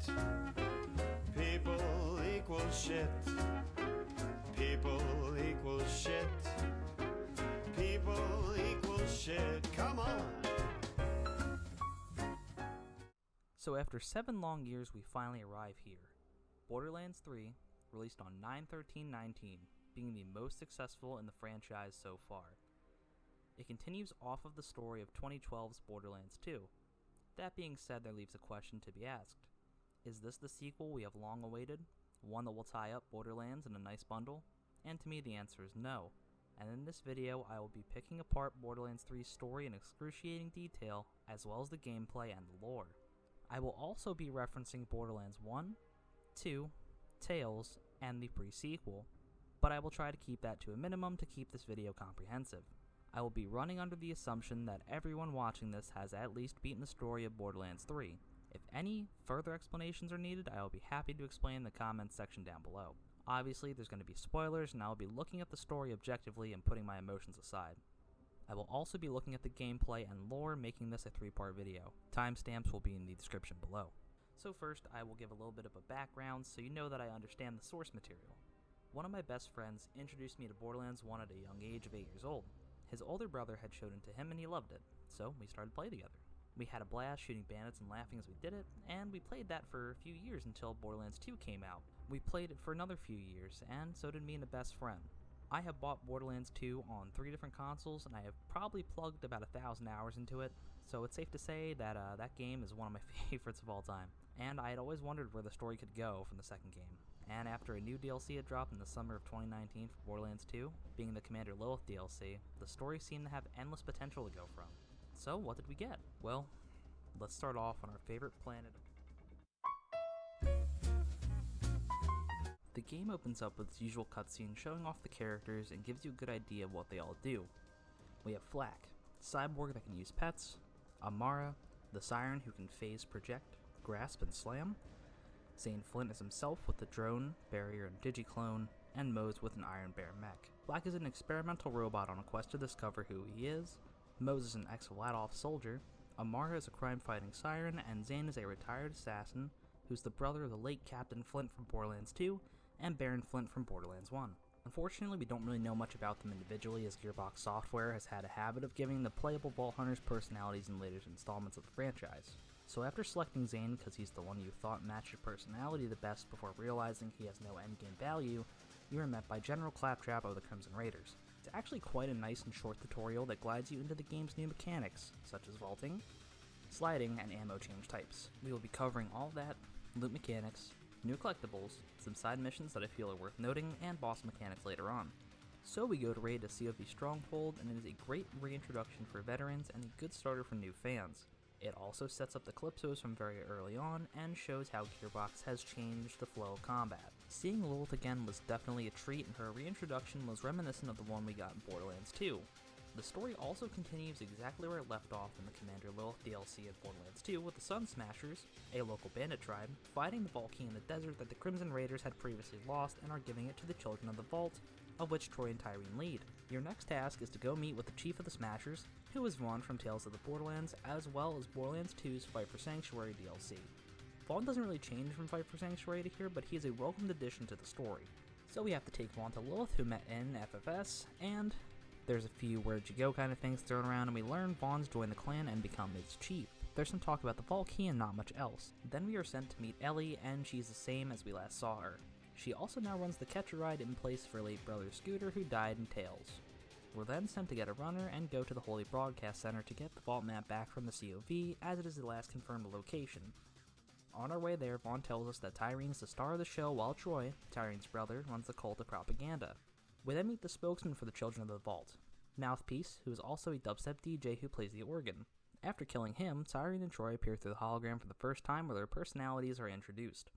shit. People equal shit. People equal shit. People equal shit. Come on. So after 7 long years, we finally arrive here. Borderlands 3, released on 9/13/19, being the most successful in the franchise so far. It continues off of the story of 2012's Borderlands 2. That being said, there leaves a question to be asked. Is this the sequel we have long awaited? One that will tie up Borderlands in a nice bundle? And to me the answer is no. And in this video I will be picking apart Borderlands 3's story in excruciating detail, as well as the gameplay and the lore. I will also be referencing Borderlands 1, 2, Tales, and the pre-sequel, but I will try to keep that to a minimum to keep this video comprehensive. I will be running under the assumption that everyone watching this has at least beaten the story of Borderlands 3. If any further explanations are needed, I will be happy to explain in the comments section down below. Obviously, there's going to be spoilers, and I will be looking at the story objectively and putting my emotions aside. I will also be looking at the gameplay and lore, making this a 3-part video. Timestamps will be in the description below. So first, I will give a little bit of a background so you know that I understand the source material. One of my best friends introduced me to Borderlands 1 at a young age of 8 years old. His older brother had shown it to him and he loved it, so we started playing together. We had a blast shooting bandits and laughing as we did it, and we played that for a few years until Borderlands 2 came out. We played it for another few years, and so did me and a best friend. I have bought Borderlands 2 on 3 different consoles, and I have probably plugged about 1,000 hours into it, so it's safe to say that that game is one of my favorites of all time. And I had always wondered where the story could go from the second game. And after a new DLC had dropped in the summer of 2019 for Borderlands 2, being the Commander Lilith DLC, the story seemed to have endless potential to go from. So what did we get? Well, let's start off on our favorite planet. The game opens up with its usual cutscene showing off the characters and gives you a good idea of what they all do. We have Flak, Cyborg that can use pets, Amara, the Siren who can phase project, grasp and slam, Zane Flint is himself with the drone, barrier and digiclone, and Mose with an Iron Bear mech. Flak is an experimental robot on a quest to discover who he is, Mose is an ex-Vladoff soldier, Amara is a crime-fighting siren, and Zane is a retired assassin who's the brother of the late Captain Flint from Borderlands 2 and Baron Flint from Borderlands 1. Unfortunately, we don't really know much about them individually, as Gearbox Software has had a habit of giving the playable Vault Hunters personalities in later installments of the franchise. So after selecting Zane because he's the one you thought matched your personality the best before realizing he has no endgame value, you are met by General Claptrap of the Crimson Raiders. It's actually quite a nice and short tutorial that glides you into the game's new mechanics, such as vaulting, sliding, and ammo change types. We will be covering all that, loot mechanics, new collectibles, some side missions that I feel are worth noting, and boss mechanics later on. So we go to raid a COV Stronghold, and it is a great reintroduction for veterans and a good starter for new fans. It also sets up the Calypsos from very early on, and shows how Gearbox has changed the flow of combat. Seeing Lilith again was definitely a treat, and her reintroduction was reminiscent of the one we got in Borderlands 2. The story also continues exactly where it left off in the Commander Lilith DLC of Borderlands 2, with the Sun Smashers, a local bandit tribe, fighting the Vault Key in the desert that the Crimson Raiders had previously lost and are giving it to the Children of the Vault, of which Troy and Tyreen lead. Your next task is to go meet with the Chief of the Smashers, who is Vaughn from Tales of the Borderlands, as well as Borderlands 2's Fight for Sanctuary DLC. Vaughn doesn't really change from Fight for Sanctuary to here, but he is a welcomed addition to the story. So we have to take Vaughn to Lilith, who met in FFS, and there's a few where'd you go kind of things thrown around, and we learn Vaughn's joined the clan and become its chief. There's some talk about the Vault Key and not much else. Then we are sent to meet Ellie, and she's the same as we last saw her. She also now runs the Catcher Ride in place for her late brother Scooter, who died in Tales. We're then sent to get a runner and go to the Holy Broadcast Center to get the vault map back from the COV, as it is the last confirmed location. On our way there, Vaughn tells us that Tyreen is the star of the show, while Troy, Tyreen's brother, runs the cult of propaganda. We then meet the spokesman for the Children of the Vault, Mouthpiece, who is also a dubstep DJ who plays the organ. After killing him, Tyreen and Troy appear through the hologram for the first time, where their personalities are introduced.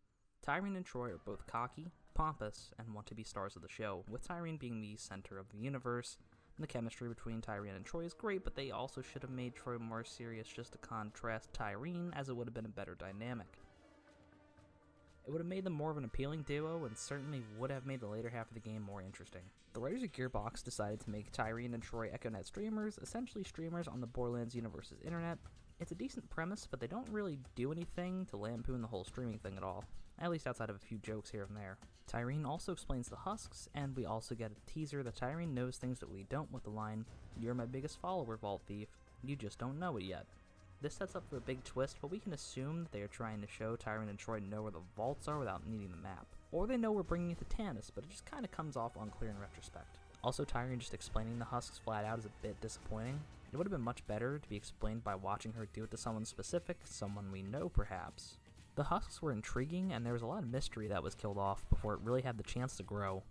Tyreen and Troy are both cocky, pompous, and want to be stars of the show, with Tyreen being the center of the universe. And the chemistry between Tyreen and Troy is great, but they also should have made Troy more serious just to contrast Tyreen, as it would have been a better dynamic. It would have made them more of an appealing duo, and certainly would have made the later half of the game more interesting. The writers at Gearbox decided to make Tyreen and Troy EchoNet streamers, essentially streamers on the Borderlands universe's internet, It's a decent premise, but they don't really do anything to lampoon the whole streaming thing at all, at least outside of a few jokes here and there. Tyreen also explains the husks, and we also get a teaser that Tyreen knows things that we don't with the line, "You're my biggest follower, Vault Thief, you just don't know it yet." This sets up for a big twist, but we can assume that they are trying to show Tyreen and Troy know where the vaults are without needing the map. Or they know we're bringing it to Athenas, but it just kinda comes off unclear in retrospect. Also, Tyreen just explaining the husks flat out is a bit disappointing. It would have been much better to be explained by watching her do it to someone specific, someone we know perhaps. The husks were intriguing, and there was a lot of mystery that was killed off before it really had the chance to grow.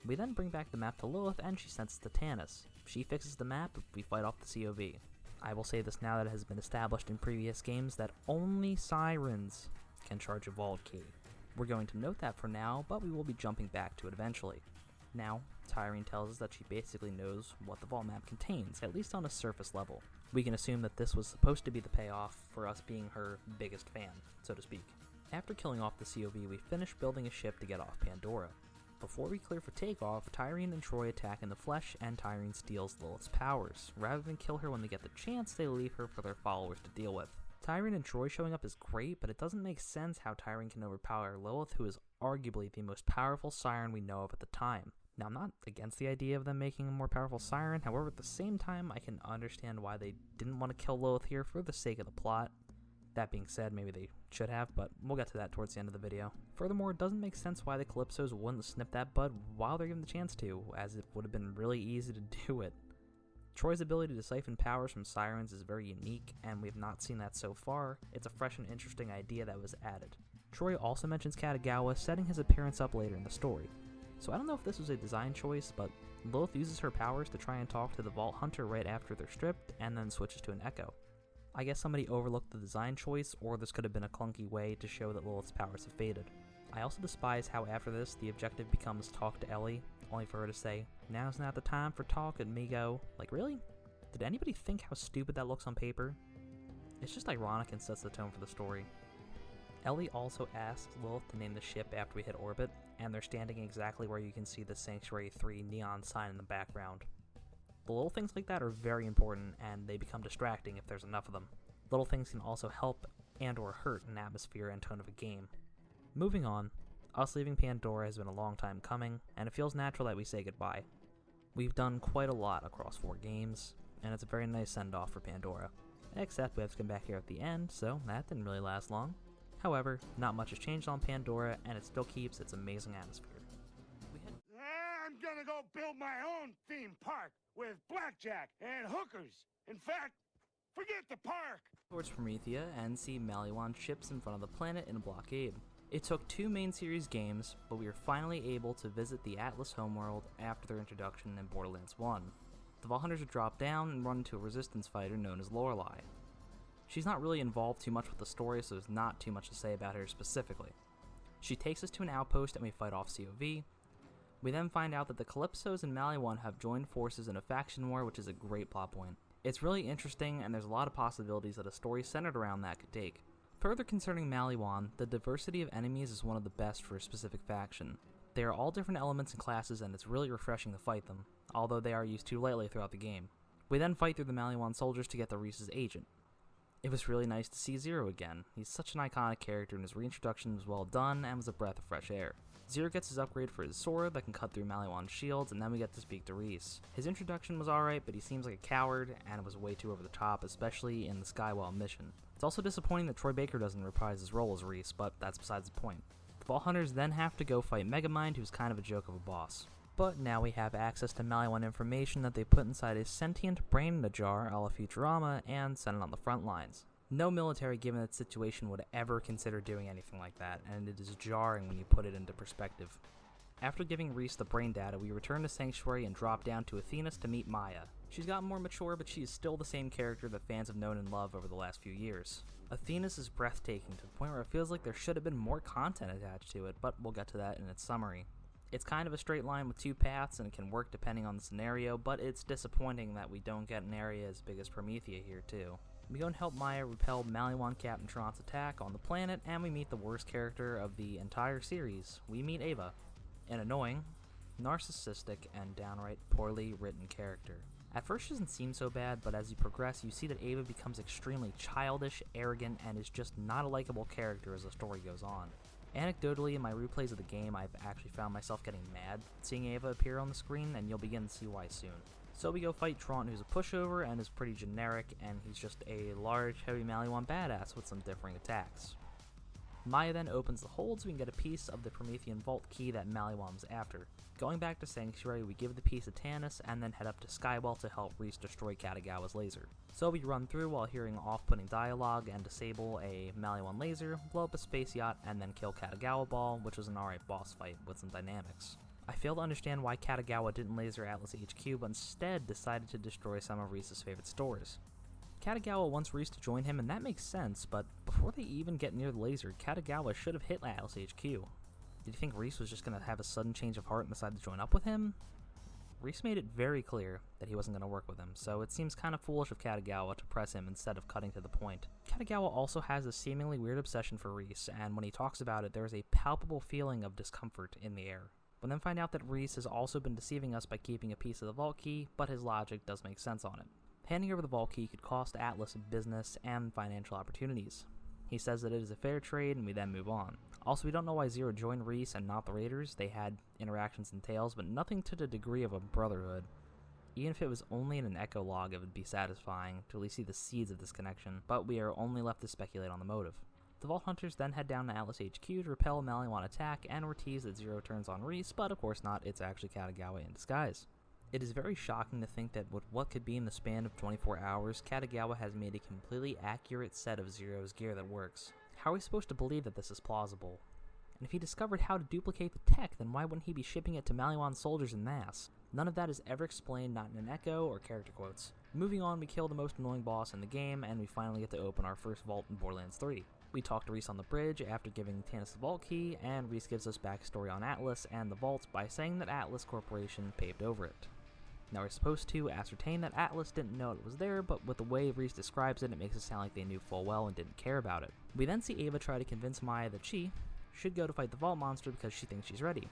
We then bring back the map to Lilith, and she sends it to Athenas. She fixes the map, we fight off the COV. I will say this now that it has been established in previous games that only sirens can charge a vault key. We're going to note that for now, but we will be jumping back to it eventually. Now, Tyreen tells us that she basically knows what the vault map contains, at least on a surface level. We can assume that this was supposed to be the payoff for us being her biggest fan, so to speak. After killing off the COV, we finish building a ship to get off Pandora. Before we clear for takeoff, Tyreen and Troy attack in the flesh, and Tyreen steals Lilith's powers. Rather than kill her when they get the chance, they leave her for their followers to deal with. Tyreen and Troy showing up is great, but it doesn't make sense how Tyreen can overpower Lilith, who is arguably the most powerful siren we know of at the time. Now, I'm not against the idea of them making a more powerful siren, however, at the same time, I can understand why they didn't want to kill Lilith here for the sake of the plot. That being said, maybe they should have, but we'll get to that towards the end of the video. Furthermore, it doesn't make sense why the Calypsos wouldn't snip that bud while they're given the chance to, as it would have been really easy to do it. Troy's ability to siphon powers from sirens is very unique, and we have not seen that so far. It's a fresh and interesting idea that was added. Troy also mentions Katagawa setting his appearance up later in the story. So I don't know if this was a design choice, but Lilith uses her powers to try and talk to the Vault Hunter right after they're stripped, and then switches to an Echo. I guess somebody overlooked the design choice, or this could have been a clunky way to show that Lilith's powers have faded. I also despise how after this, the objective becomes talk to Ellie, only for her to say, "Now's not the time for talk, amigo." Like, really? Did anybody think how stupid that looks on paper? It's just ironic and sets the tone for the story. Ellie also asks Lilith to name the ship after we hit orbit, and they're standing exactly where you can see the Sanctuary 3 neon sign in the background. The little things like that are very important, and they become distracting if there's enough of them. Little things can also help and or hurt an atmosphere and tone of a game. Moving on, us leaving Pandora has been a long time coming, and it feels natural that we say goodbye. We've done quite a lot across 4 games, and it's a very nice send-off for Pandora. Except we have to come back here at the end, so that didn't really last long. However, not much has changed on Pandora, and it still keeps its amazing atmosphere. I'm gonna go build my own theme park with blackjack and hookers. In fact, forget the park. Towards Promethea and see Maliwan's ships in front of the planet in a blockade. It took 2 main series games, but we were finally able to visit the Atlas homeworld after their introduction in Borderlands 1. The Vault Hunters would drop down and run into a resistance fighter known as Lorelei. She's not really involved too much with the story, so there's not too much to say about her specifically. She takes us to an outpost and we fight off COV. We then find out that the Calypsos and Maliwan have joined forces in a faction war, which is a great plot point. It's really interesting, and there's a lot of possibilities that a story centered around that could take. Further concerning Maliwan, the diversity of enemies is one of the best for a specific faction. They are all different elements and classes, and it's really refreshing to fight them, although they are used too lightly throughout the game. We then fight through the Maliwan soldiers to get the Reese's agent. It was really nice to see Zero again. He's such an iconic character, and his reintroduction was well done and was a breath of fresh air. Zero gets his upgrade for his sword that can cut through Maliwan's shields, and then we get to speak to Reese. His introduction was alright, but he seems like a coward, and it was way too over the top, especially in the Skywell mission. It's also disappointing that Troy Baker doesn't reprise his role as Reese, but that's besides the point. The Vault Hunters then have to go fight Megamind, who's kind of a joke of a boss. But now we have access to Maliwan information that they put inside a sentient brain in a jar a la Futurama and sent it on the front lines. No military given its situation would ever consider doing anything like that, and it is jarring when you put it into perspective. After giving Reese the brain data, we return to Sanctuary and drop down to Athenas to meet Maya. She's gotten more mature, but she is still the same character that fans have known and loved over the last few years. Athenas is breathtaking to the point where it feels like there should have been more content attached to it, but we'll get to that in its summary. It's kind of a straight line with 2 paths, and it can work depending on the scenario, but it's disappointing that we don't get an area as big as Promethea here too. We go and help Maya repel Maliwan Captain Tron's attack on the planet, and we meet the worst character of the entire series. We meet Ava, an annoying, narcissistic, and downright poorly written character. At first she doesn't seem so bad, but as you progress you see that Ava becomes extremely childish, arrogant, and is just not a likable character as the story goes on. Anecdotally, in my replays of the game, I've actually found myself getting mad seeing Ava appear on the screen, and you'll begin to see why soon. So we go fight Tron, who's a pushover and is pretty generic, and he's just a large, heavy Maliwan badass with some differing attacks. Maya then opens the hold so we can get a piece of the Promethean vault key that Maliwan was after. Going back to Sanctuary, we give the piece to Athenas and then head up to Skywell to help Reese destroy Katagawa's laser. So we run through while hearing off-putting dialogue and disable a Maliwan laser, blow up a space yacht, and then kill Katagawa Ball, which was an alright boss fight with some dynamics. I fail to understand why Katagawa didn't laser Atlas HQ, but instead decided to destroy some of Reese's favorite stores. Katagawa wants Reese to join him, and that makes sense, but before they even get near the laser, Katagawa should have hit Atlas HQ. Did you think Reese was just going to have a sudden change of heart and decide to join up with him? Reese made it very clear that he wasn't going to work with him, so it seems kind of foolish of Katagawa to press him instead of cutting to the point. Katagawa also has a seemingly weird obsession for Reese, and when he talks about it, there is a palpable feeling of discomfort in the air. We'll then find out that Reese has also been deceiving us by keeping a piece of the vault key, but his logic does make sense on it. Handing over the vault key could cost Atlas business and financial opportunities. He says that it is a fair trade, and we then move on. Also, we don't know why Zero joined Reese and not the Raiders. They had interactions and tales, but nothing to the degree of a brotherhood. Even if it was only in an echo log, it would be satisfying to at least see the seeds of this connection, but we are only left to speculate on the motive. The Vault Hunters then head down to Atlas HQ to repel a Maliwan attack, and we're teased that Zero turns on Reese, but of course not, it's actually Katagawa in disguise. It is very shocking to think that with what could be in the span of 24 hours, Katagawa has made a completely accurate set of Zero's gear that works. How are we supposed to believe that this is plausible? And if he discovered how to duplicate the tech, then why wouldn't he be shipping it to Maliwan soldiers en masse? None of that is ever explained, not in an echo or character quotes. Moving on, we kill the most annoying boss in the game, and we finally get to open our first vault in Borderlands 3. We talk to Reese on the bridge after giving Athenas the vault key, and Reese gives us backstory on Atlas and the vaults by saying that Atlas Corporation paved over it. Now we're supposed to ascertain that Atlas didn't know it was there, but with the way Reese describes it, it makes it sound like they knew full well and didn't care about it. We then see Ava try to convince Maya that she should go to fight the vault monster because she thinks she's ready.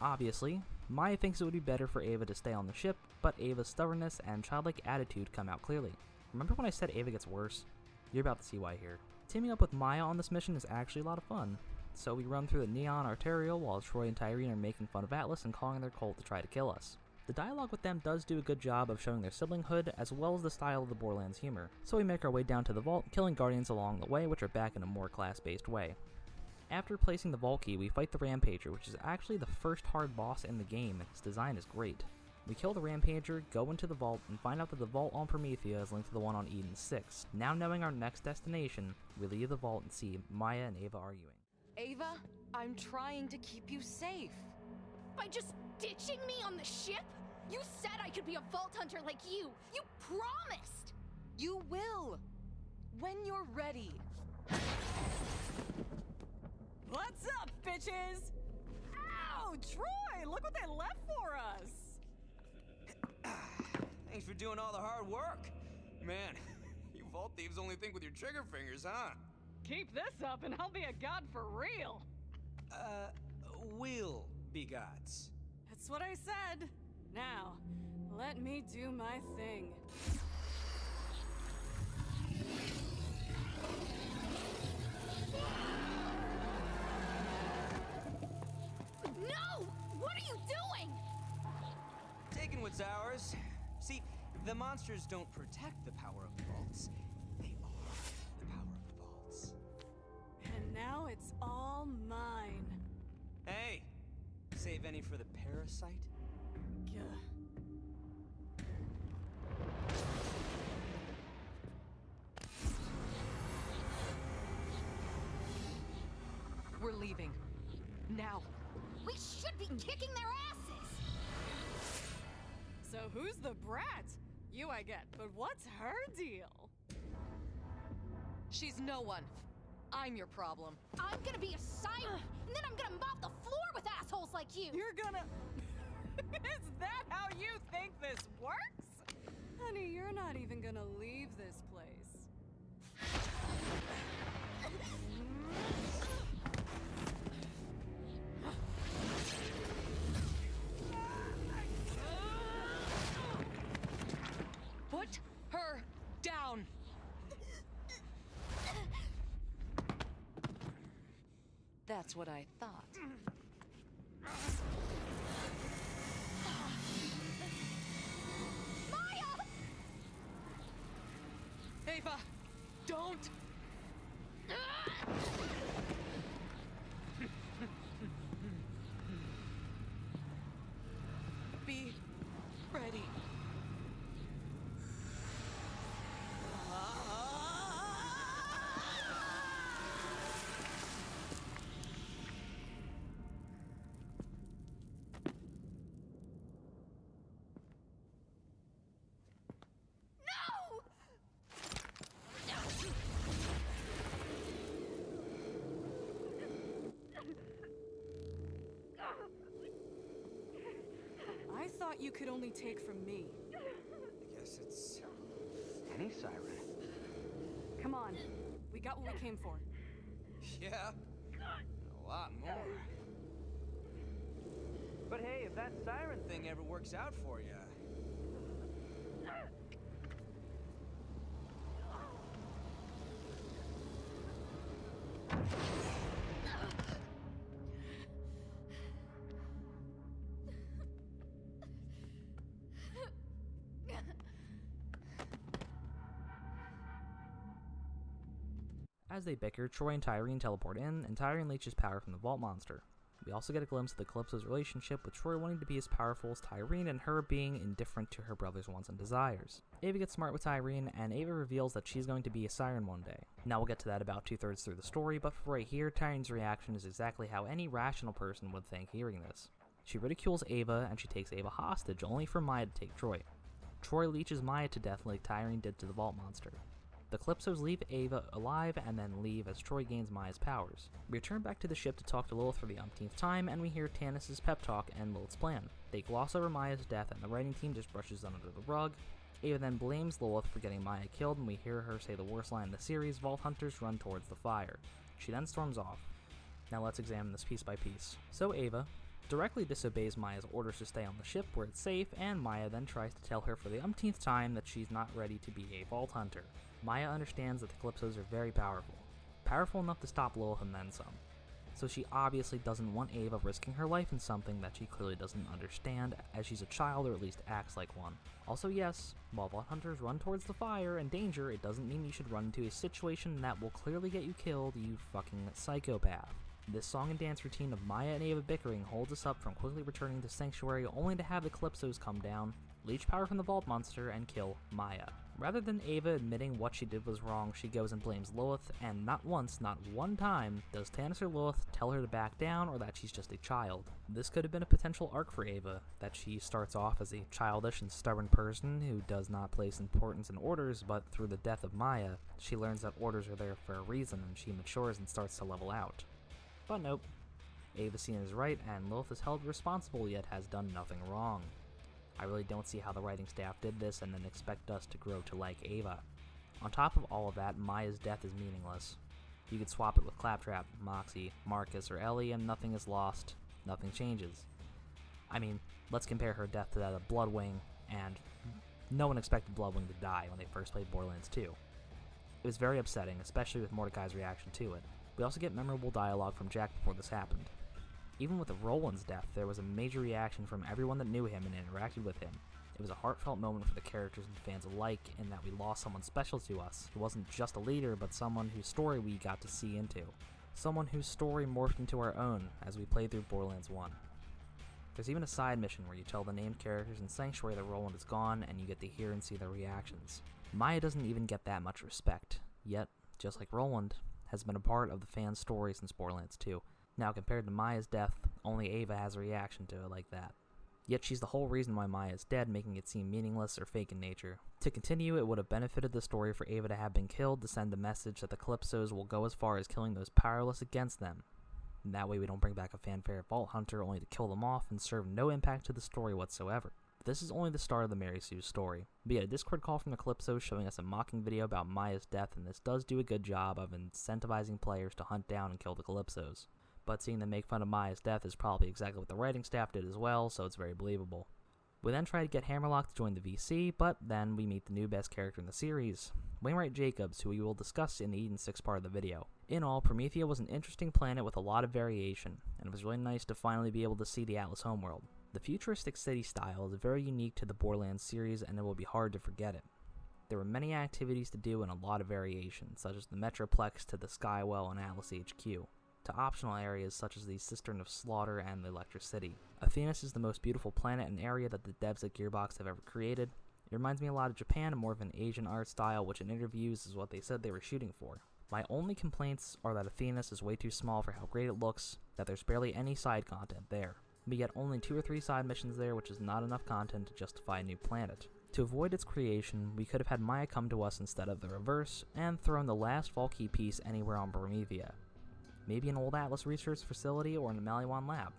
Obviously, Maya thinks it would be better for Ava to stay on the ship, but Ava's stubbornness and childlike attitude come out clearly. Remember when I said Ava gets worse? You're about to see why here. Teaming up with Maya on this mission is actually a lot of fun. So we run through the Neon Arterial while Troy and Tyrene are making fun of Atlas and calling their cult to try to kill us. The dialogue with them does do a good job of showing their siblinghood, as well as the style of the Borderlands humor. So we make our way down to the vault, killing Guardians along the way, which are back in a more class-based way. After placing the vault key, we fight the Rampager, which is actually the first hard boss in the game, and its design is great. We kill the Rampager, go into the vault, and find out that the vault on Promethea is linked to the one on Eden 6. Now knowing our next destination, we leave the vault and see Maya and Ava arguing. Ava, I'm trying to keep you safe. By just ditching me on the ship? You said I could be a vault hunter like you! You promised! You will! When you're ready. What's up, bitches? Ow! Troy, look what they left for us! Thanks for doing all the hard work. Man, you vault thieves only think with your trigger fingers, huh? Keep this up and I'll be a god for real. We'll be gods. That's what I said. Now, let me do my thing. No! What are you doing? Taking what's ours. See, the monsters don't protect the power of the vaults. They are the power of the vaults. And now it's all mine. Hey, save any for the parasite? Gah. We're leaving. Now. We should be kicking their asses! So who's the brat? You I get, but what's her deal? She's no one. I'm your problem. I'm gonna be a siren, and then I'm gonna mop the floor with assholes like you! You're gonna... Is that how you think this works? Honey, you're not even gonna leave this place. That's what I thought. Maya! Ava, don't! Be ready. I thought you could only take from me. I guess it's any siren. Come on. We got what we came for. Yeah, a lot more. But hey, if that siren thing ever works out for you. As they bicker, Troy and Tyrene teleport in, and Tyrene leeches power from the Vault Monster. We also get a glimpse of the Calypso's relationship, with Troy wanting to be as powerful as Tyrene and her being indifferent to her brother's wants and desires. Ava gets smart with Tyrene, and Ava reveals that she's going to be a siren one day. Now we'll get to that about 2/3 through the story, but for right here, Tyrene's reaction is exactly how any rational person would think hearing this. She ridicules Ava, and she takes Ava hostage, only for Maya to take Troy. Troy leeches Maya to death like Tyrene did to the Vault Monster. The Calypsos leave Ava alive and then leave as Troy gains Maya's powers. We return back to the ship to talk to Lilith for the umpteenth time, and we hear Tanis' pep talk and Lilith's plan. They gloss over Maya's death, and the writing team just brushes them under the rug. Ava then blames Lilith for getting Maya killed, and we hear her say the worst line in the series: Vault Hunters run towards the fire. She then storms off. Now let's examine this piece by piece. So Ava directly disobeys Maya's orders to stay on the ship where it's safe, and Maya then tries to tell her for the umpteenth time that she's not ready to be a Vault Hunter. Maya understands that the Calypsos are very powerful. Powerful enough to stop Lilith and then some. So she obviously doesn't want Ava risking her life in something that she clearly doesn't understand, as she's a child or at least acts like one. Also yes, while Vault Hunters run towards the fire and danger, it doesn't mean you should run into a situation that will clearly get you killed, you fucking psychopath. This song and dance routine of Maya and Ava bickering holds us up from quickly returning to Sanctuary only to have the Calypsos come down, leech power from the Vault Monster, and kill Maya. Rather than Ava admitting what she did was wrong, she goes and blames Lilith, and not once, not one time, does Tanis or Lilith tell her to back down or that she's just a child. This could have been a potential arc for Ava, that she starts off as a childish and stubborn person who does not place importance in orders, but through the death of Maya, she learns that orders are there for a reason, and she matures and starts to level out. But nope. Ava's seen as right, and Lilith is held responsible yet has done nothing wrong. I really don't see how the writing staff did this and then expect us to grow to like Ava. On top of all of that, Maya's death is meaningless. You could swap it with Claptrap, Moxie, Marcus, or Ellie and nothing is lost, nothing changes. I mean, let's compare her death to that of Bloodwing, and no one expected Bloodwing to die when they first played Borderlands 2. It was very upsetting, especially with Mordecai's reaction to it. We also get memorable dialogue from Jack before this happened. Even with Roland's death, there was a major reaction from everyone that knew him and interacted with him. It was a heartfelt moment for the characters and fans alike in that we lost someone special to us, who wasn't just a leader, but someone whose story we got to see into. Someone whose story morphed into our own as we played through Borderlands 1. There's even a side mission where you tell the named characters in Sanctuary that Roland is gone, and you get to hear and see their reactions. Maya doesn't even get that much respect, yet, just like Roland, has been a part of the fans' story since Borderlands 2. Now, compared to Maya's death, only Ava has a reaction to it like that. Yet she's the whole reason why Maya is dead, making it seem meaningless or fake in nature. To continue, it would have benefited the story for Ava to have been killed to send the message that the Calypsos will go as far as killing those powerless against them. And that way we don't bring back a fanfare Vault Hunter only to kill them off and serve no impact to the story whatsoever. This is only the start of the Mary Sue story. We get a Discord call from the Calypsos showing us a mocking video about Maya's death, and this does do a good job of incentivizing players to hunt down and kill the Calypsos. But seeing them make fun of Maya's death is probably exactly what the writing staff did as well, so it's very believable. We then try to get Hammerlock to join the VC, but then we meet the new best character in the series, Wainwright Jacobs, who we will discuss in the Eden 6 part of the video. In all, Promethea was an interesting planet with a lot of variation, and it was really nice to finally be able to see the Atlas homeworld. The futuristic city style is very unique to the Borderlands series, and it will be hard to forget it. There were many activities to do and a lot of variation, such as the Metroplex to the Skywell and Atlas HQ, to optional areas such as the Cistern of Slaughter and the Electric City. Athenas is the most beautiful planet and area that the devs at Gearbox have ever created. It reminds me a lot of Japan and more of an Asian art style, which in interviews is what they said they were shooting for. My only complaints are that Athenas is way too small for how great it looks, that there's barely any side content there. We get only 2 or 3 side missions there, which is not enough content to justify a new planet. To avoid its creation, we could have had Maya come to us instead of the reverse, and thrown the last Vault Key piece anywhere on Promethea. Maybe an old Atlas research facility or an Maliwan lab.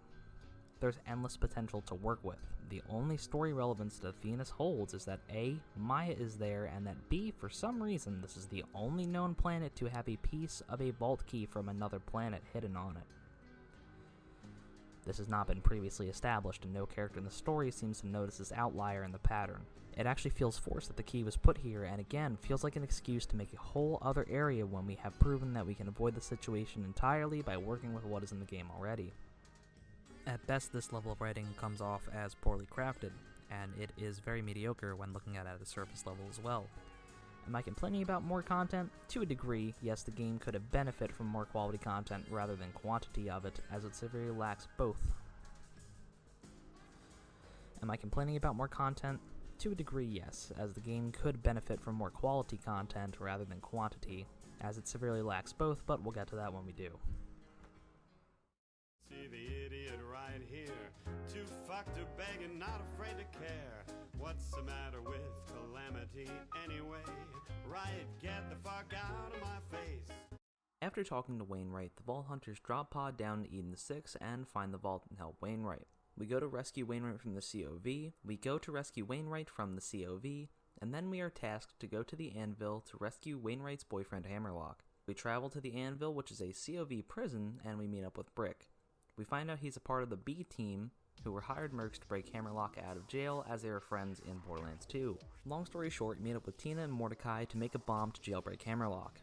There's endless potential to work with. The only story relevance that Athenas holds is that A, Maya is there, and that B, for some reason, this is the only known planet to have a piece of a vault key from another planet hidden on it. This has not been previously established, and no character in the story seems to notice this outlier in the pattern. It actually feels forced that the key was put here, and again, feels like an excuse to make a whole other area when we have proven that we can avoid the situation entirely by working with what is in the game already. At best, this level of writing comes off as poorly crafted, and it is very mediocre when looking at it at a surface level as well. Am I complaining about more content? To a degree, yes, the game could have benefited from more quality content rather than quantity of it, as it severely lacks both. Am I complaining about more content? To a degree, yes, as the game could benefit from more quality content rather than quantity, as it severely lacks both, but we'll get to that when we do. See the idiot right here, too fucked to beg and not afraid to care. What's the matter with calamity anyway? Right, get the fuck out of my face. After talking to Wainwright, the Vault Hunters drop pod down to Eden 6 and find the vault and help Wainwright. We go to rescue Wainwright from the COV, and then we are tasked to go to the Anvil to rescue Wainwright's boyfriend Hammerlock. We travel to the Anvil, which is a COV prison, and we meet up with Brick. We find out he's a part of the B team, who were hired mercs to break Hammerlock out of jail as they were friends in Borderlands 2. Long story short, we meet up with Tina and Mordecai to make a bomb to jailbreak Hammerlock.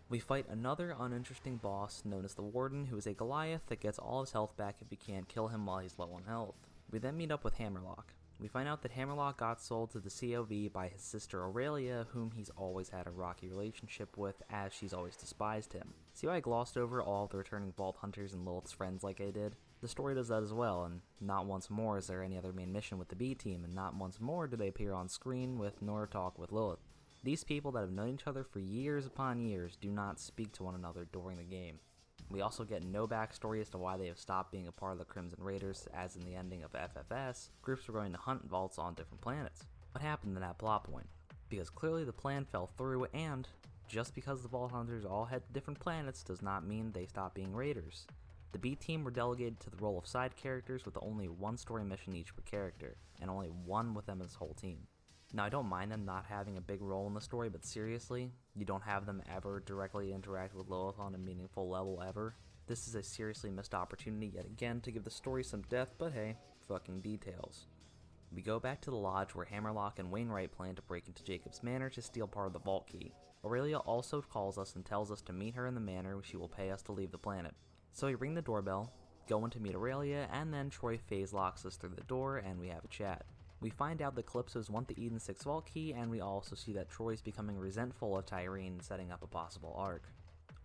We fight another uninteresting boss known as the Warden, who is a Goliath that gets all his health back if we can't kill him while he's low on health. We then meet up with Hammerlock. We find out that Hammerlock got sold to the COV by his sister Aurelia, whom he's always had a rocky relationship with, as she's always despised him. See how I glossed over all of the returning Vault Hunters and Lilith's friends like I did? The story does that as well, and not once more is there any other main mission with the B team, and not once more do they appear on screen with nor talk with Lilith. These people that have known each other for years upon years do not speak to one another during the game. We also get no backstory as to why they have stopped being a part of the Crimson Raiders, as in the ending of FFS, groups were going to hunt vaults on different planets. What happened to that plot point? Because clearly the plan fell through, and just because the Vault Hunters all head to different planets does not mean they stopped being Raiders. The B team were delegated to the role of side characters with only one story mission each per character, and only one with them as a whole team. Now, I don't mind them not having a big role in the story, but seriously, you don't have them ever directly interact with Lilith on a meaningful level ever. This is a seriously missed opportunity yet again to give the story some depth, but hey, fucking details. We go back to the lodge where Hammerlock and Wainwright plan to break into Jacob's manor to steal part of the vault key. Aurelia also calls us and tells us to meet her in the manor where she will pay us to leave the planet. So we ring the doorbell, go in to meet Aurelia, and then Troy phase locks us through the door and we have a chat. We find out the Calypsos want the Eden 6 vault key, and we also see that Troy's becoming resentful of Tyrene, setting up a possible arc.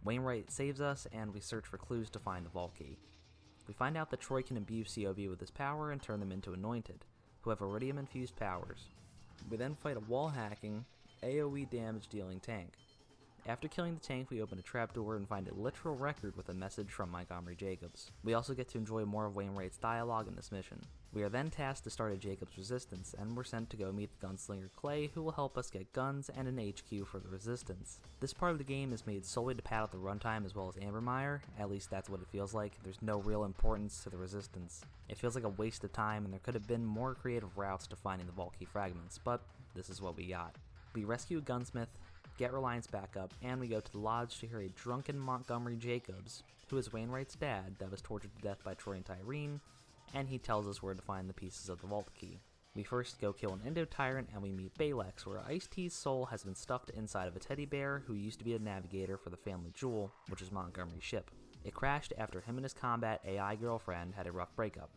Wainwright saves us, and we search for clues to find the vault key. We find out that Troy can imbue COV with his power and turn them into Anointed, who have iridium-infused powers. We then fight a wall-hacking, AoE damage-dealing tank. After killing the tank, we open a trapdoor and find a literal record with a message from Montgomery Jacobs. We also get to enjoy more of Wainwright's dialogue in this mission. We are then tasked to start a Jacobs resistance, and we're sent to go meet the gunslinger Clay, who will help us get guns and an HQ for the resistance. This part of the game is made solely to pad out the runtime as well as Ambermeyer, at least that's what it feels like. There's no real importance to the resistance. It feels like a waste of time, and there could have been more creative routes to finding the vault key fragments, but this is what we got. We rescue a gunsmith, get Reliance back up, and we go to the lodge to hear a drunken Montgomery Jacobs, who is Wainwright's dad that was tortured to death by Troy and Tyrene, and he tells us where to find the pieces of the vault key. We first go kill an Endo-Tyrant and we meet Balex, where Ice-T's soul has been stuffed inside of a teddy bear who used to be a navigator for the family jewel, which is Montgomery's ship. It crashed after him and his combat AI girlfriend had a rough breakup.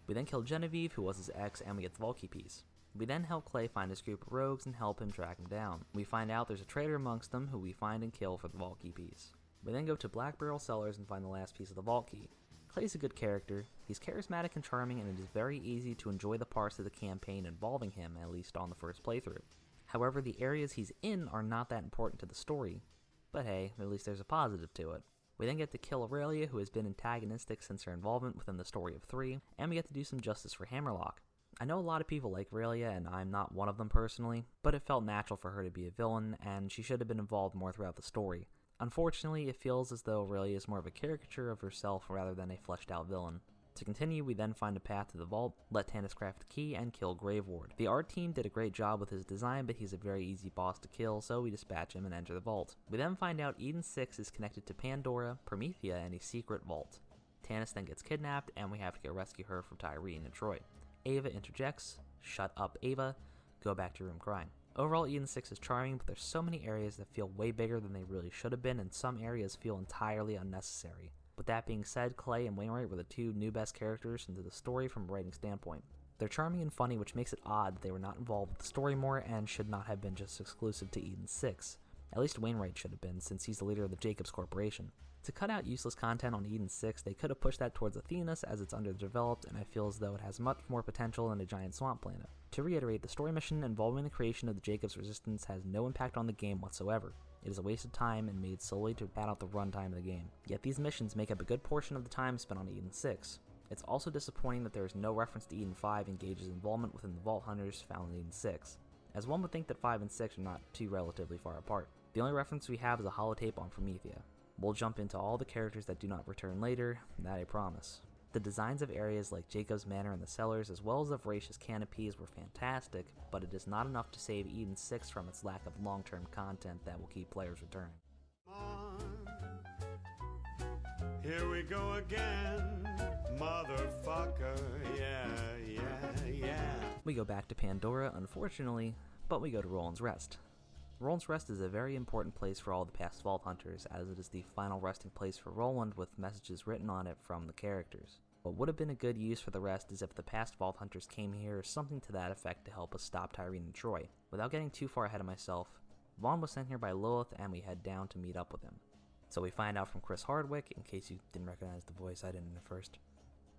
We then kill Genevieve, who was his ex, and we get the Valky piece. We then help Clay find his group of rogues and help him track him down. We find out there's a traitor amongst them who we find and kill for the Vault Key piece. We then go to Black Barrel Cellars and find the last piece of the Vault Key. Clay's a good character, he's charismatic and charming, and it is very easy to enjoy the parts of the campaign involving him, at least on the first playthrough. However, the areas he's in are not that important to the story, but hey, at least there's a positive to it. We then get to kill Aurelia, who has been antagonistic since her involvement within the story of 3, and we get to do some justice for Hammerlock. I know a lot of people like Aurelia, and I'm not one of them personally, but it felt natural for her to be a villain, and she should have been involved more throughout the story. Unfortunately, it feels as though Aurelia is more of a caricature of herself rather than a fleshed out villain. To continue, we then find a path to the vault, let Tannis craft the key, and kill Grave Ward. The art team did a great job with his design, but he's a very easy boss to kill, so we dispatch him and enter the vault. We then find out Eden 6 is connected to Pandora, Promethea, and a secret vault. Tannis then gets kidnapped, and we have to go rescue her from Tyrene and Troy. Ava interjects, "Shut up, Ava, go back to your room crying." Overall, Eden 6 is charming, but there's so many areas that feel way bigger than they really should have been, and some areas feel entirely unnecessary. With that being said, Clay and Wainwright were the two new best characters into the story from a writing standpoint. They're charming and funny, which makes it odd that they were not involved with the story more and should not have been just exclusive to Eden 6. At least Wainwright should have been, since he's the leader of the Jacobs Corporation. To cut out useless content on Eden 6, they could have pushed that towards Athenas as it's underdeveloped, and I feel as though it has much more potential than a giant swamp planet. To reiterate, the story mission involving the creation of the Jacobs Resistance has no impact on the game whatsoever. It is a waste of time and made solely to pad out the runtime of the game. Yet these missions make up a good portion of the time spent on Eden 6. It's also disappointing that there is no reference to Eden 5 and Gage's involvement within the Vault Hunters found in Eden 6, as one would think that 5 and 6 are not too relatively far apart. The only reference we have is a holotape on Promethea. We'll jump into all the characters that do not return later, that I promise. The designs of areas like Jacob's Manor and the Cellars, as well as the Voracious Canopies, were fantastic, but it is not enough to save Eden 6 from its lack of long-term content that will keep players returning. Here we go again, motherfucker, yeah. We go back to Pandora, unfortunately, but we go to Roland's Rest. Roland's Rest is a very important place for all the past Vault Hunters, as it is the final resting place for Roland with messages written on it from the characters. What would have been a good use for the rest is if the past Vault Hunters came here or something to that effect to help us stop Tyrene and Troy. Without getting too far ahead of myself, Vaughn was sent here by Lilith and we head down to meet up with him. So we find out from Chris Hardwick, in case you didn't recognize the voice, I didn't at first,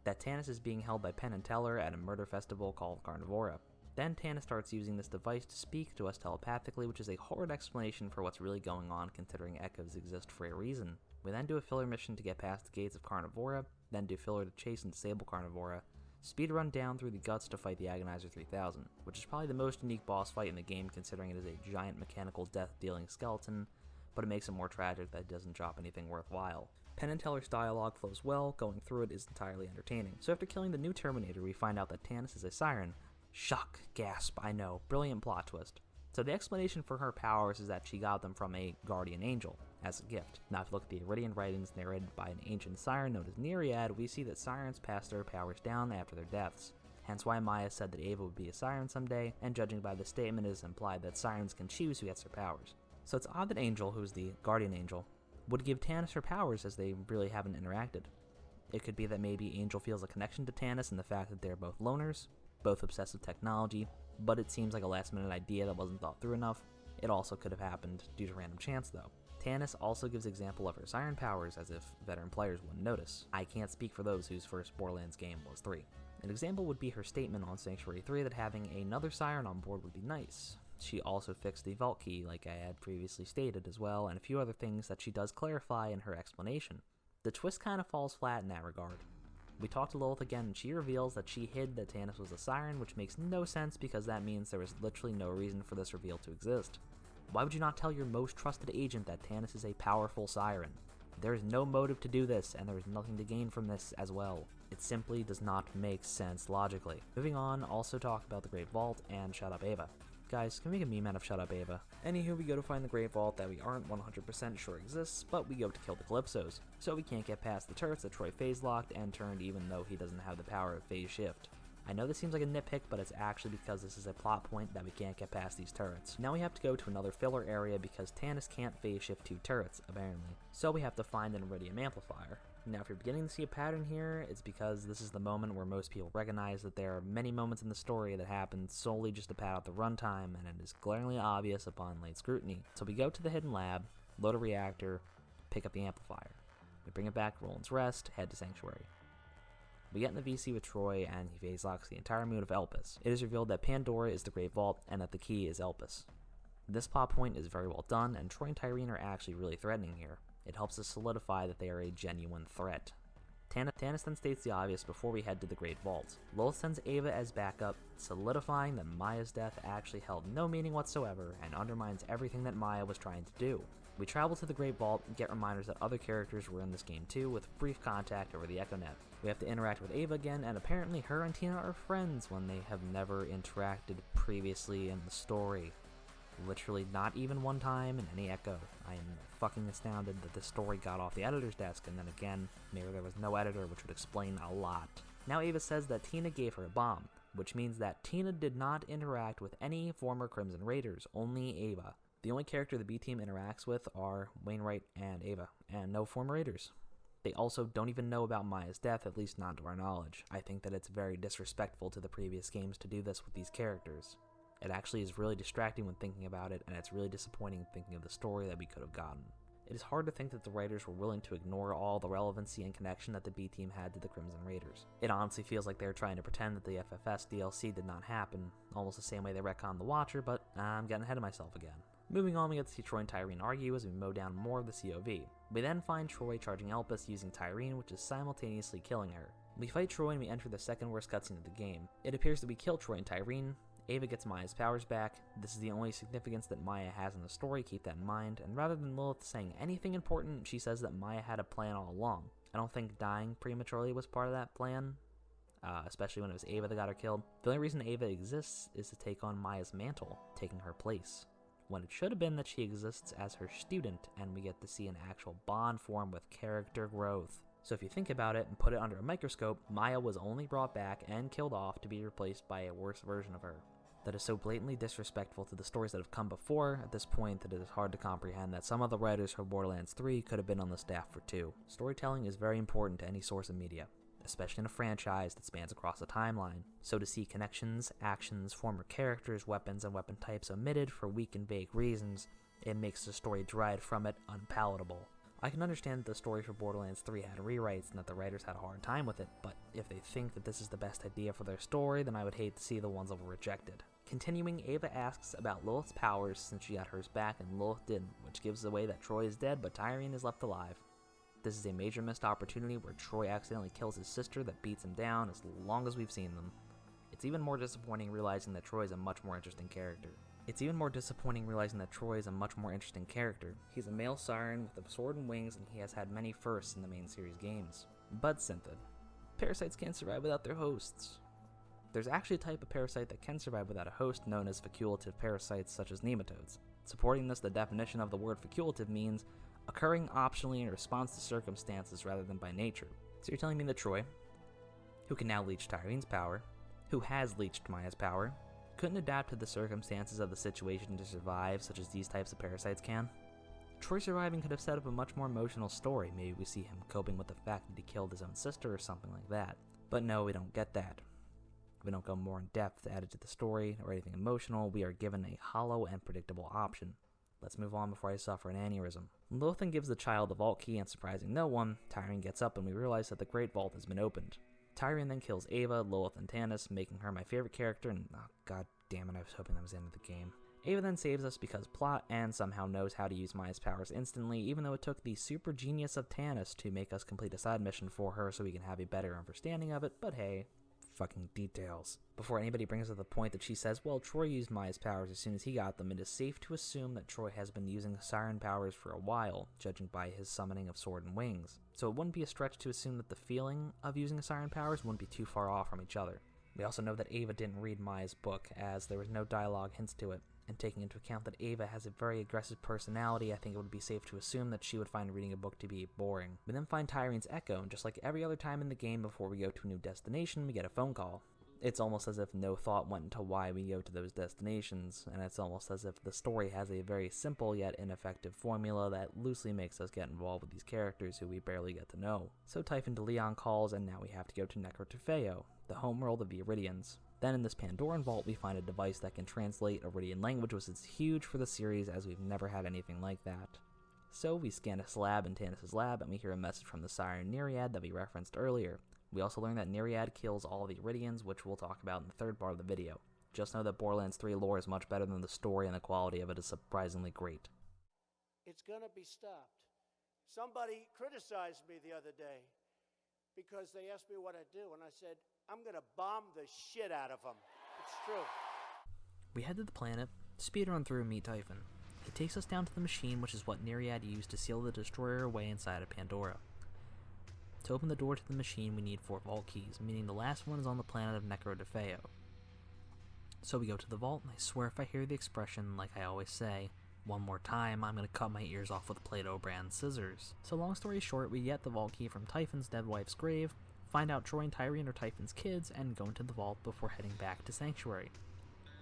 that Tannis is being held by Penn and Teller at a murder festival called Carnivora. Then Tannis starts using this device to speak to us telepathically, which is a horrid explanation for what's really going on considering echoes exist for a reason. We then do a filler mission to get past the gates of Carnivora, then do filler to chase and disable Carnivora, speedrun down through the guts to fight the Agonizer 3000, which is probably the most unique boss fight in the game considering it is a giant mechanical death-dealing skeleton, but it makes it more tragic that it doesn't drop anything worthwhile. Penn and Teller's dialogue flows well, going through it is entirely entertaining. So after killing the new Terminator, we find out that Tannis is a siren. Shock, gasp, I know, brilliant plot twist. So the explanation for her powers is that she got them from a guardian angel, as a gift. Now if you look at the Iridian writings narrated by an ancient siren known as Nereid, we see that sirens pass their powers down after their deaths. Hence why Maya said that Ava would be a siren someday, and judging by this statement it is implied that sirens can choose who gets their powers. So it's odd that Angel, who's the guardian angel, would give Tannis her powers as they really haven't interacted. It could be that maybe Angel feels a connection to Tannis and the fact that they're both loners, both obsessed with technology, but it seems like a last-minute idea that wasn't thought through enough. It also could have happened due to random chance though. Tannis also gives example of her siren powers as if veteran players wouldn't notice. I can't speak for those whose first Borderlands game was 3. An example would be her statement on Sanctuary 3 that having another siren on board would be nice. She also fixed the vault key like I had previously stated as well, and a few other things that she does clarify in her explanation. The twist kind of falls flat in that regard. We talk to Lilith again and she reveals that she hid that Tannis was a siren, which makes no sense because that means there was literally no reason for this reveal to exist. Why would you not tell your most trusted agent that Tannis is a powerful siren? There is no motive to do this, and there is nothing to gain from this as well. It simply does not make sense logically. Moving on, also talk about the Great Vault and Shut Up Ava. Guys, can we make a meme out of Shut Up Ava? Anywho, we go to find the Great Vault that we aren't 100% sure exists, but we go to kill the Calypsos, so we can't get past the turrets that Troy phase locked and turned even though he doesn't have the power of phase shift. I know this seems like a nitpick, but it's actually because this is a plot point that we can't get past these turrets. Now we have to go to another filler area because Athenas can't phase shift 2 turrets, apparently. So we have to find an iridium amplifier. Now if you're beginning to see a pattern here, it's because this is the moment where most people recognize that there are many moments in the story that happen solely just to pad out the runtime, and it is glaringly obvious upon late scrutiny. So we go to the hidden lab, load a reactor, pick up the amplifier. We bring it back, Roland's Rest, head to Sanctuary. We get in the VC with Troy, and he phase locks the entire moon of Elpis. It is revealed that Pandora is the Great Vault, and that the key is Elpis. This plot point is very well done, and Troy and Tyreen are actually really threatening here. It helps us solidify that they are a genuine threat. Athenas then states the obvious before we head to the Great Vault. Lilith sends Ava as backup, solidifying that Maya's death actually held no meaning whatsoever and undermines everything that Maya was trying to do. We travel to the Great Vault and get reminders that other characters were in this game too, with brief contact over the EchoNet. We have to interact with Ava again, and apparently her and Tina are friends when they have never interacted previously in the story. Literally not even one time in any Echo. I am fucking astounded that this story got off the editor's desk, and then again, maybe there was no editor, which would explain a lot. Now Ava says that Tina gave her a bomb, which means that Tina did not interact with any former Crimson Raiders, only Ava. The only character the B team interacts with are Wainwright and Ava, and no former Raiders. They also don't even know about Maya's death, at least not to our knowledge. I think that it's very disrespectful to the previous games to do this with these characters. It actually is really distracting when thinking about it, and it's really disappointing thinking of the story that we could have gotten. It is hard to think that the writers were willing to ignore all the relevancy and connection that the B team had to the Crimson Raiders. It honestly feels like they were trying to pretend that the FFS DLC did not happen, almost the same way they retconned the Watcher, but I'm getting ahead of myself again. Moving on, we get to see Troy and Tyreen argue as we mow down more of the COV. We then find Troy charging Elpis using Tyreen, which is simultaneously killing her. We fight Troy and we enter the second worst cutscene of the game. It appears that we kill Troy and Tyreen. Ava gets Maya's powers back. This is the only significance that Maya has in the story, keep that in mind, and rather than Lilith saying anything important, she says that Maya had a plan all along. I don't think dying prematurely was part of that plan, especially when it was Ava that got her killed. The only reason Ava exists is to take on Maya's mantle, taking her place, when it should have been that she exists as her student, and we get to see an actual bond form with character growth. So if you think about it and put it under a microscope, Maya was only brought back and killed off to be replaced by a worse version of her. That is so blatantly disrespectful to the stories that have come before at this point that it is hard to comprehend that some of the writers for Borderlands 3 could have been on the staff for 2. Storytelling is very important to any source of media, especially in a franchise that spans across a timeline. So to see connections, actions, former characters, weapons, and weapon types omitted for weak and vague reasons, it makes the story derived from it unpalatable. I can understand that the story for Borderlands 3 had rewrites and that the writers had a hard time with it, but if they think that this is the best idea for their story, then I would hate to see the ones that were rejected. Continuing, Ava asks about Lilith's powers since she got hers back and Lilith didn't, which gives away that Troy is dead but Tyreen is left alive. This is a major missed opportunity where Troy accidentally kills his sister that beats him down as long as we've seen them. It's even more disappointing realizing that Troy is a much more interesting character. He's a male siren with a sword and wings, and he has had many firsts in the main series games. But Synthid. Parasites can't survive without their hosts. There's actually a type of parasite that can survive without a host known as facultative parasites such as nematodes. Supporting this, the definition of the word facultative means occurring optionally in response to circumstances rather than by nature. So you're telling me that Troy, who can now leech Tyreen's power, who has leeched Maya's power, couldn't adapt to the circumstances of the situation to survive such as these types of parasites can? Troy surviving could have set up a much more emotional story. Maybe we see him coping with the fact that he killed his own sister or something like that. But no, we don't get that. We don't go more in depth added to the story or anything emotional. We are given a hollow and predictable option. Let's move on before I suffer an aneurysm. Lilith then gives the child the vault key, and surprising no one, Tyreen gets up and we realize that the Great Vault has been opened. Tyreen then kills Ava, Lilith, and Athenas, making her my favorite character, and oh god damn it, I was hoping that was the end of the game. Ava then saves us because plot and somehow knows how to use Maya's powers instantly, even though it took the super genius of Athenas to make us complete a side mission for her so we can have a better understanding of it, but hey, fucking details. Before anybody brings up the point that she says, well, Troy used Maya's powers as soon as he got them, it is safe to assume that Troy has been using siren powers for a while, judging by his summoning of sword and wings. So it wouldn't be a stretch to assume that the feeling of using siren powers wouldn't be too far off from each other. We also know that Ava didn't read Maya's book, as there was no dialogue hints to it, and taking into account that Ava has a very aggressive personality, I think it would be safe to assume that she would find reading a book to be boring. We then find Tyreen's Echo, and just like every other time in the game before we go to a new destination, we get a phone call. It's almost as if no thought went into why we go to those destinations, and it's almost as if the story has a very simple yet ineffective formula that loosely makes us get involved with these characters who we barely get to know. So Typhon de Leon calls, and now we have to go to Nekro, the homeworld of the Iridians. Then in this Pandoran vault we find a device that can translate Iridian language, which is huge for the series as we've never had anything like that. So we scan a slab in Athenas' lab, and we hear a message from the siren Nereid that we referenced earlier. We also learn that Nereid kills all the Iridians, which we'll talk about in the third part of the video. Just know that Borderlands 3 lore is much better than the story, and the quality of it is surprisingly great. It's gonna be stopped. Somebody criticized me the other day because they asked me what I do, and I said, I'm gonna bomb the shit out of them. It's true. We head to the planet, speedrun through and meet Typhon. He takes us down to the machine, which is what Nereid used to seal the destroyer away inside of Pandora. To open the door to the machine, we need 4 vault keys, meaning the last one is on the planet of Nekro. So we go to the vault, and I swear if I hear the expression, like I always say, one more time, I'm gonna cut my ears off with Play-Doh brand scissors. So long story short, we get the vault key from Typhon's dead wife's grave, find out Troy and Tyreen are Typhon's kids, and go into the vault before heading back to Sanctuary.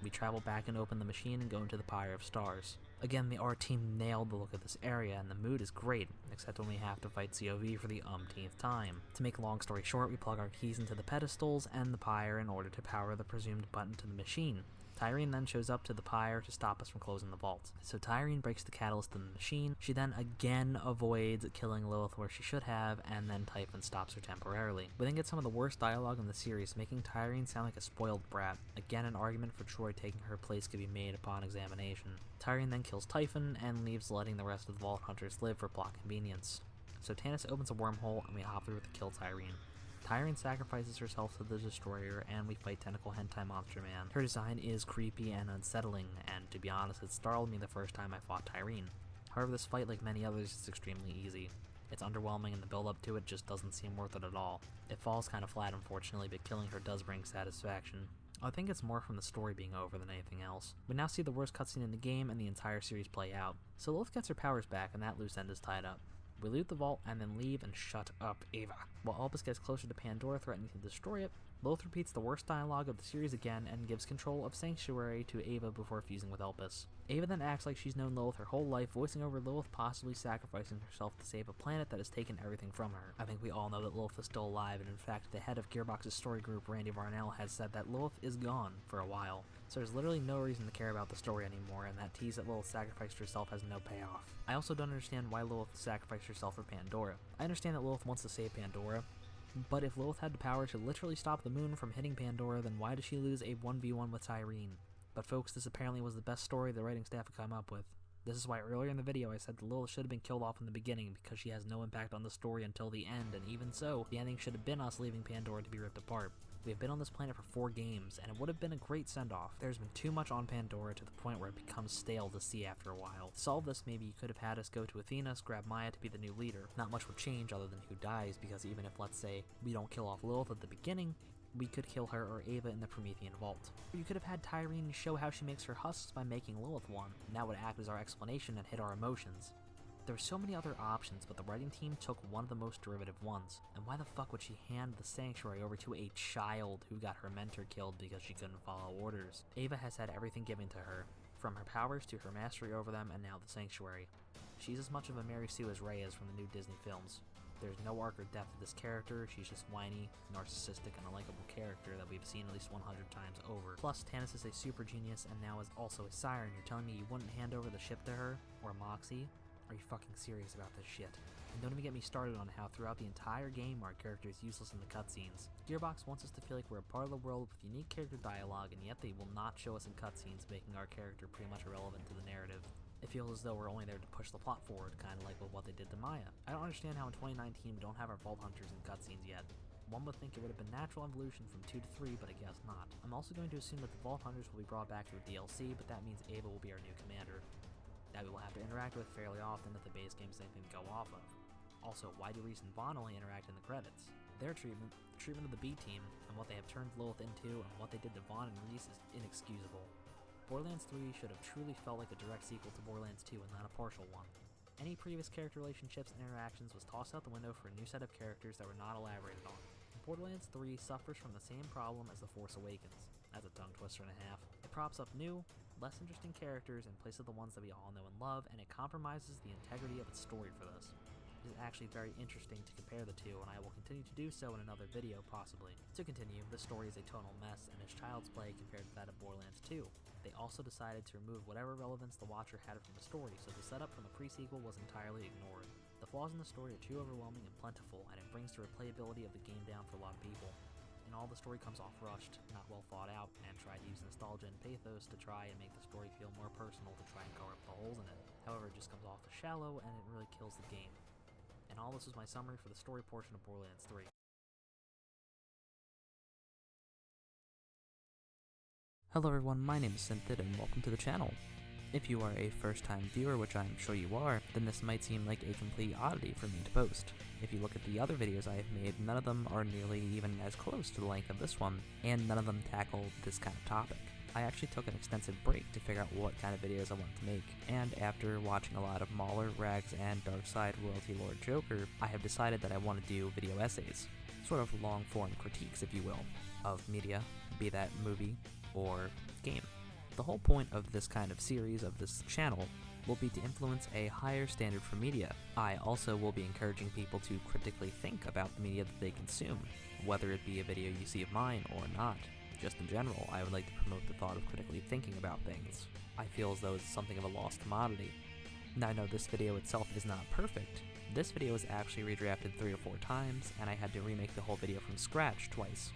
We travel back and open the machine and go into the Pyre of Stars. Again, the art team nailed the look of this area, and the mood is great, except when we have to fight COV for the umpteenth time. To make a long story short, we plug our keys into the pedestals and the Pyre in order to power the presumed button to the machine. Tyreen then shows up to the Pyre to stop us from closing the vault. So Tyreen breaks the catalyst in the machine, she then again avoids killing Lilith where she should have, and then Typhon stops her temporarily. We then get some of the worst dialogue in the series, making Tyreen sound like a spoiled brat. Again, an argument for Troy taking her place could be made upon examination. Tyreen then kills Typhon and leaves, letting the rest of the Vault Hunters live for plot convenience. So Athenas opens a wormhole and we hop through to kill Tyreen. Tyreen sacrifices herself to the destroyer, and we fight Tentacle Hentai Monster Man. Her design is creepy and unsettling, and to be honest, it startled me the first time I fought Tyreen. However, this fight, like many others, is extremely easy. It's underwhelming, and the build-up to it just doesn't seem worth it at all. It falls kind of flat, unfortunately, but killing her does bring satisfaction. I think it's more from the story being over than anything else. We now see the worst cutscene in the game and the entire series play out. So Lilith gets her powers back, and that loose end is tied up. We loot the vault and then leave and shut up Ava. While Albus gets closer to Pandora, threatening to destroy it, Lilith repeats the worst dialogue of the series again and gives control of Sanctuary to Ava before fusing with Albus. Ava then acts like she's known Lilith her whole life, voicing over Lilith possibly sacrificing herself to save a planet that has taken everything from her. I think we all know that Lilith is still alive, and in fact, the head of Gearbox's story group, Randy Varnell, has said that Lilith is gone for a while. So there's literally no reason to care about the story anymore, and that tease that Lilith sacrificed herself has no payoff. I also don't understand why Lilith sacrificed herself for Pandora. I understand that Lilith wants to save Pandora, but if Lilith had the power to literally stop the moon from hitting Pandora, then why does she lose a 1v1 with Tyreen? But folks, this apparently was the best story the writing staff could come up with. This is why earlier in the video I said that Lilith should have been killed off in the beginning because she has no impact on the story until the end, and even so, the ending should have been us leaving Pandora to be ripped apart. We have been on this planet for 4 games, and it would have been a great send-off. There's been too much on Pandora to the point where it becomes stale to see after a while. To solve this, maybe you could have had us go to Athenas, grab Maya to be the new leader. Not much would change other than who dies, because even if, let's say, we don't kill off Lilith at the beginning, we could kill her or Ava in the Promethean Vault. Or you could have had Tyreen show how she makes her husks by making Lilith one, and that would act as our explanation and hit our emotions. There were so many other options, but the writing team took one of the most derivative ones. And why the fuck would she hand the Sanctuary over to a child who got her mentor killed because she couldn't follow orders? Ava has had everything given to her, from her powers to her mastery over them, and now the Sanctuary. She's as much of a Mary Sue as Rey is from the new Disney films. There's no arc or depth to this character, she's just whiny, narcissistic, and a likable character that we've seen at least 100 times over. Plus, Athenas is a super genius and now is also a siren. You're telling me you wouldn't hand over the ship to her? Or Moxie? Are you fucking serious about this shit? And don't even get me started on how throughout the entire game our character is useless in the cutscenes. Gearbox wants us to feel like we're a part of the world with unique character dialogue, and yet they will not show us in cutscenes, making our character pretty much irrelevant to the narrative. It feels as though we're only there to push the plot forward, kind of like with what they did to Maya. I don't understand how in 2019 we don't have our Vault Hunters in cutscenes yet. One would think it would have been natural evolution from 2 to 3, but I guess not. I'm also going to assume that the Vault Hunters will be brought back through DLC, but that means Ava will be our new commander, that we will have to interact with fairly often if the base game is anything to go off of. Also, why do Reese and Vaughn only interact in the credits? Their treatment, the treatment of the B team, and what they have turned Lilith into, and what they did to Vaughn and Reese is inexcusable. Borderlands 3 should have truly felt like a direct sequel to Borderlands 2 and not a partial one. Any previous character relationships and interactions was tossed out the window for a new set of characters that were not elaborated on. Borderlands 3 suffers from the same problem as The Force Awakens. That's a tongue twister and a half. It props up new, less interesting characters in place of the ones that we all know and love, and it compromises the integrity of its story for this. It is actually very interesting to compare the two, and I will continue to do so in another video, possibly. To continue, the story is a tonal mess and is child's play compared to that of Borderlands 2. They also decided to remove whatever relevance the watcher had from the story, so the setup from the pre-sequel was entirely ignored. The flaws in the story are too overwhelming and plentiful, and it brings the replayability of the game down for a lot of people. And all the story comes off rushed, not well thought out, and tried to use nostalgia and pathos to try and make the story feel more personal to try and cover up the holes in it. However, it just comes off as shallow, and it really kills the game. And all this was my summary for the story portion of Borderlands 3. Hello everyone, my name is cited and welcome to the channel. If you are a first-time viewer, which I'm sure you are, then this might seem like a complete oddity for me to post. If you look at the other videos I have made, none of them are nearly even as close to the length of this one, and none of them tackle this kind of topic. I actually took an extensive break to figure out what kind of videos I wanted to make, and after watching a lot of Mauler, Rags, and Darkside Royalty Lord Joker, I have decided that I want to do video essays, sort of long-form critiques, if you will, of media, be that movie or game. The whole point of this kind of series of this channel will be to influence a higher standard for media. I also will be encouraging people to critically think about the media that they consume, whether it be a video you see of mine or not. Just in general, I would like to promote the thought of critically thinking about things. I feel as though it's something of a lost commodity. Now I know this video itself is not perfect. This video was actually redrafted 3 or 4 times, and I had to remake the whole video from scratch twice.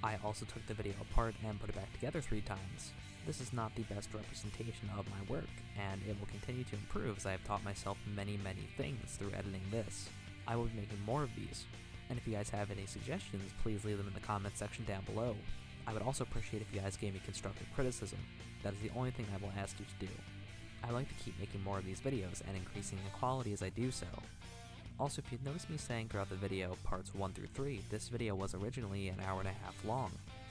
I also took the video apart and put it back together 3 times. This is not the best representation of my work, and it will continue to improve as I have taught myself many things through editing this. I will be making more of these, and if you guys have any suggestions, please leave them in the comments section down below. I would also appreciate if you guys gave me constructive criticism. That is the only thing I will ask you to do. I like to keep making more of these videos and increasing the quality as I do so. Also, if you've noticed me saying throughout the video parts 1 through 3, this video was originally an hour and a half long,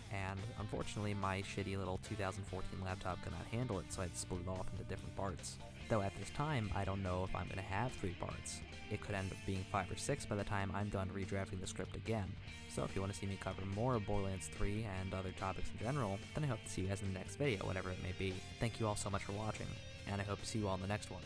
and unfortunately my shitty little 2014 laptop could not handle it, so I had to split it off into different parts. Though at this time, I don't know if I'm going to have 3 parts. It could end up being 5 or 6 by the time I'm done redrafting the script again. So if you want to see me cover more of Borderlands 3 and other topics in general, then I hope to see you guys in the next video, whatever it may be. Thank you all so much for watching, and I hope to see you all in the next one.